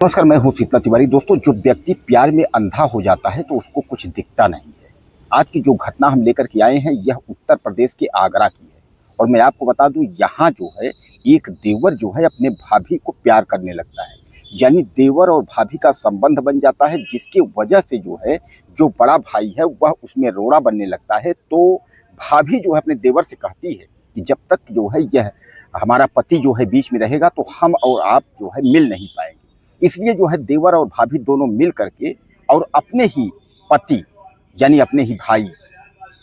नमस्कार, मैं हूं शीतला तिवारी। दोस्तों, जो व्यक्ति प्यार में अंधा हो जाता है तो उसको कुछ दिखता नहीं है। आज की जो घटना हम लेकर के आए हैं यह उत्तर प्रदेश के आगरा की है। और मैं आपको बता दूं, यहाँ जो है एक देवर जो है अपने भाभी को प्यार करने लगता है। यानी देवर और भाभी का संबंध बन जाता है, जिसकी वजह से जो है जो बड़ा भाई है वह उसमें रोड़ा बनने लगता है। तो भाभी जो है अपने देवर से कहती है कि जब तक जो है यह हमारा पति जो है बीच में रहेगा तो हम और आप जो है मिल नहीं पाएंगे। इसलिए जो है देवर और भाभी दोनों मिल करके और अपने ही पति यानी अपने ही भाई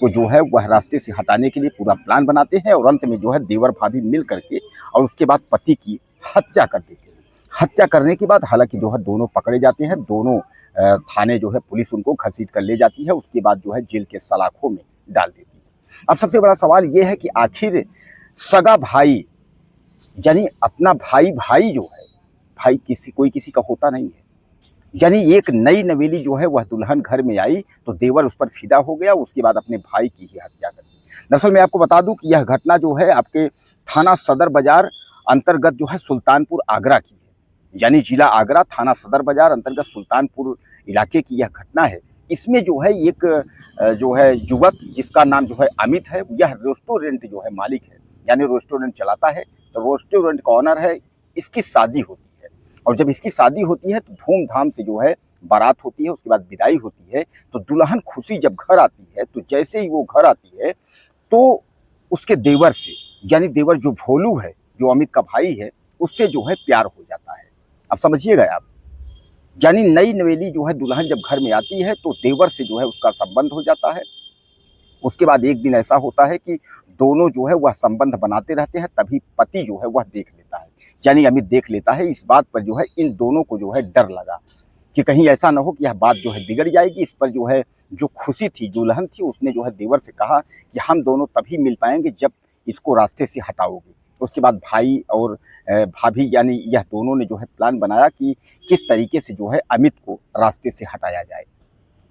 को जो है वह रास्ते से हटाने के लिए पूरा प्लान बनाते हैं। और अंत में जो है देवर भाभी मिल करके और उसके बाद पति की हत्या कर देते हैं। हत्या करने के बाद हालांकि जो है दोनों पकड़े जाते हैं। दोनों थाने जो है पुलिस उनको घसीट कर ले जाती है। उसके बाद जो है जेल के सलाखों में डाल देती है। अब सबसे बड़ा सवाल ये है कि आखिर सगा भाई यानी अपना भाई भाई जो है, भाई कोई किसी का होता नहीं है। यानी एक नई नवेली जो है वह दुल्हन घर में आई तो देवर उस पर फिदा हो गया। उसके बाद अपने भाई की ही हत्या कर दी। दरअसल मैं आपको बता दूं कि यह घटना जो है आपके थाना सदर बाजार अंतर्गत जो है सुल्तानपुर आगरा की है। यानी जिला आगरा, थाना सदर बाजार अंतर्गत सुल्तानपुर इलाके की यह घटना है। इसमें जो है एक जो है युवक जिसका नाम जो है अमित है, यह रेस्टोरेंट जो है मालिक है, यानी रेस्टोरेंट चलाता है। तो रेस्टोरेंट का ऑनर है। इसकी शादी होती है और जब इसकी शादी होती है तो धूमधाम से जो है बारात होती है। उसके बाद विदाई होती है। तो दुल्हन खुशी जब घर आती है तो जैसे ही वो घर आती है तो उसके देवर से यानी देवर जो भोलू है, जो अमित का भाई है, उससे जो है प्यार हो जाता है। अब समझिएगा आप, यानी नई नवेली जो है दुल्हन जब घर में आती है तो देवर से जो है उसका संबंध हो जाता है। उसके बाद एक दिन ऐसा होता है कि दोनों जो है वह संबंध बनाते रहते हैं। तभी पति जो है वह देख लेता है, यानी अमित देख लेता है। इस बात पर जो है इन दोनों को जो है डर लगा कि कहीं ऐसा ना हो कि यह बात जो है बिगड़ जाएगी। इस पर जो है जो खुशी थी, दुल्हन थी, उसने जो है देवर से कहा कि हम दोनों तभी मिल पाएंगे जब इसको रास्ते से हटाओगे। उसके बाद भाई और भाभी यानी यह दोनों ने जो है प्लान बनाया कि किस तरीके से जो है अमित को रास्ते से हटाया जाए।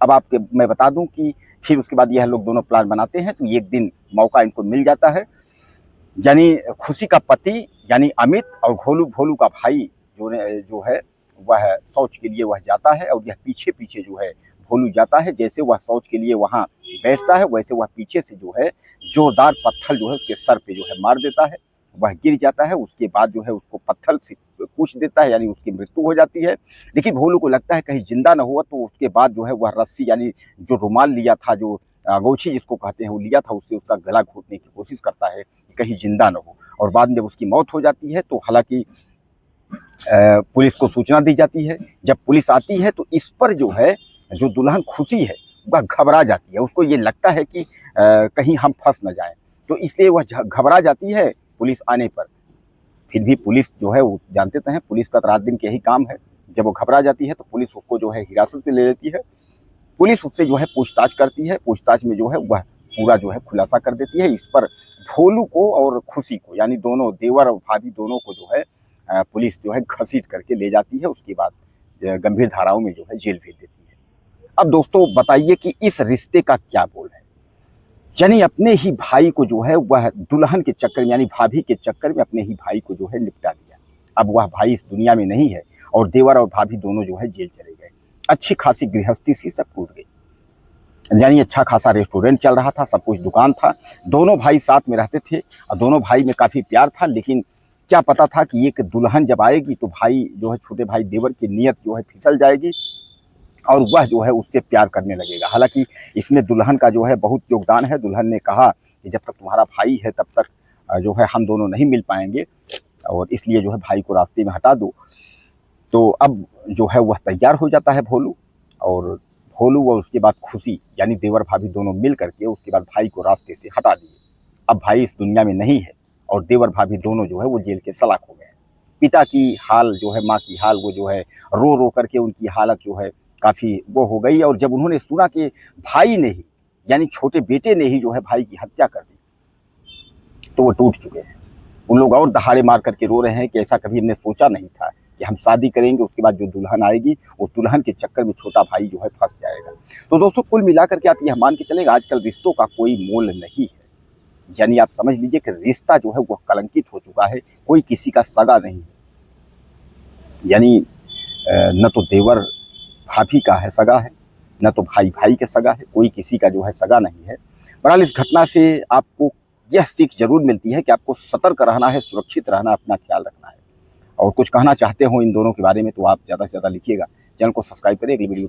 अब आपके मैं बता दूं कि फिर उसके बाद यह लोग दोनों प्लान बनाते हैं। तो एक दिन मौका इनको मिल जाता है। यानी खुशी का पति यानी अमित और भोलू का भाई जो है वह शौच के लिए वह जाता है। और यह पीछे पीछे जो है भोलू जाता है। जैसे वह शौच के लिए वहाँ बैठता है वैसे वह पीछे से जो है जोरदार पत्थर जो है उसके सर पे जो है मार देता है। वह गिर जाता है। उसके बाद जो है उसको पत्थर से कूच देता है, यानी उसकी मृत्यु हो जाती है। लेकिन भोलू को लगता है कहीं जिंदा न हुआ। तो उसके बाद जो है वह रस्सी यानी जो रुमाल लिया था, जो अंगोछी जिसको कहते हैं, वो लिया था, उससे उसका गला घोटने की कोशिश करता है कि कहीं जिंदा न हो। और बाद में जब उसकी मौत हो जाती है तो हालांकि पुलिस को सूचना दी जाती है। जब पुलिस आती है तो इस पर जो है जो दुल्हन खुशी है वह घबरा जाती है। उसको ये लगता है कि कहीं हम फंस न जाएं, तो इसलिए वह घबरा जाती है पुलिस आने पर। फिर भी पुलिस जो है वो जानते तो हैं, पुलिस का रात दिन के यही काम है। जब वो घबरा जाती है तो पुलिस उसको जो है हिरासत में ले लेती है। पुलिस उससे जो है पूछताछ करती है। पूछताछ में जो है वह पूरा जो है खुलासा कर देती है। इस पर भोलू को और खुशी को यानी दोनों देवर और भाभी दोनों को जो है पुलिस जो है घसीट करके ले जाती है। उसके बाद गंभीर धाराओं में जो है जेल भेज देती है। अब दोस्तों बताइए कि इस रिश्ते का क्या बोल है। यानी अपने ही भाई को जो है वह दुल्हन के चक्कर में यानी भाभी के चक्कर में अपने ही भाई को जो है निपटा दिया। अब वह भाई इस दुनिया में नहीं है और देवर और भाभी दोनों जो है जेल चले गए। अच्छी खासी गृहस्थी सी सब टूट गई। यानी अच्छा खासा रेस्टोरेंट चल रहा था, सब कुछ दुकान था, दोनों भाई साथ में रहते थे और दोनों भाई में काफ़ी प्यार था। लेकिन क्या पता था कि एक दुल्हन जब आएगी तो भाई जो है छोटे भाई देवर की नीयत जो है फिसल जाएगी और वह जो है उससे प्यार करने लगेगा। हालांकि इसमें दुल्हन का जो है बहुत योगदान है। दुल्हन ने कहा कि जब तक तुम्हारा भाई है तब तक जो है हम दोनों नहीं मिल पाएंगे और इसलिए जो है भाई को रास्ते में हटा दो। तो अब जो है वह तैयार हो जाता है भोलू और उसके बाद खुशी यानी देवर भाभी दोनों मिल करके उसके बाद भाई को रास्ते से हटा दिए। अब भाई इस दुनिया में नहीं है और देवर भाभी दोनों जो है वो जेल के सलाख हो गए। पिता की हाल जो है, माँ की हाल, वो जो है रो रो करके उनकी हालत जो है काफ़ी वो हो गई। और जब उन्होंने सुना कि भाई ने ही यानी छोटे बेटे ने ही जो है भाई की हत्या कर दी तो वो टूट चुके हैं। उन लोग और दहाड़े मार करके रो रहे हैं कि ऐसा कभी हमने सोचा नहीं था कि हम शादी करेंगे, उसके बाद जो दुल्हन आएगी उस दुल्हन के चक्कर में छोटा भाई जो है फंस जाएगा। तो दोस्तों कुल मिलाकर के आप यह मान के चलेंगे आजकल रिश्तों का कोई मोल नहीं है। यानी आप समझ लीजिए कि रिश्ता जो है वह कलंकित हो चुका है, कोई किसी का सगा नहीं है। यानी न तो देवर भाभी का है सगा है, न तो भाई भाई के सगा है, कोई किसी का जो है सगा नहीं है। बहरहाल इस घटना से आपको यह सीख जरूर मिलती है कि आपको सतर्क रहना है, सुरक्षित रहना, अपना ख्याल रखना है। और कुछ कहना चाहते हो इन दोनों के बारे में तो आप ज़्यादा से ज़्यादा लिखिएगा। चैनल को सब्सक्राइब करें, अगली वीडियो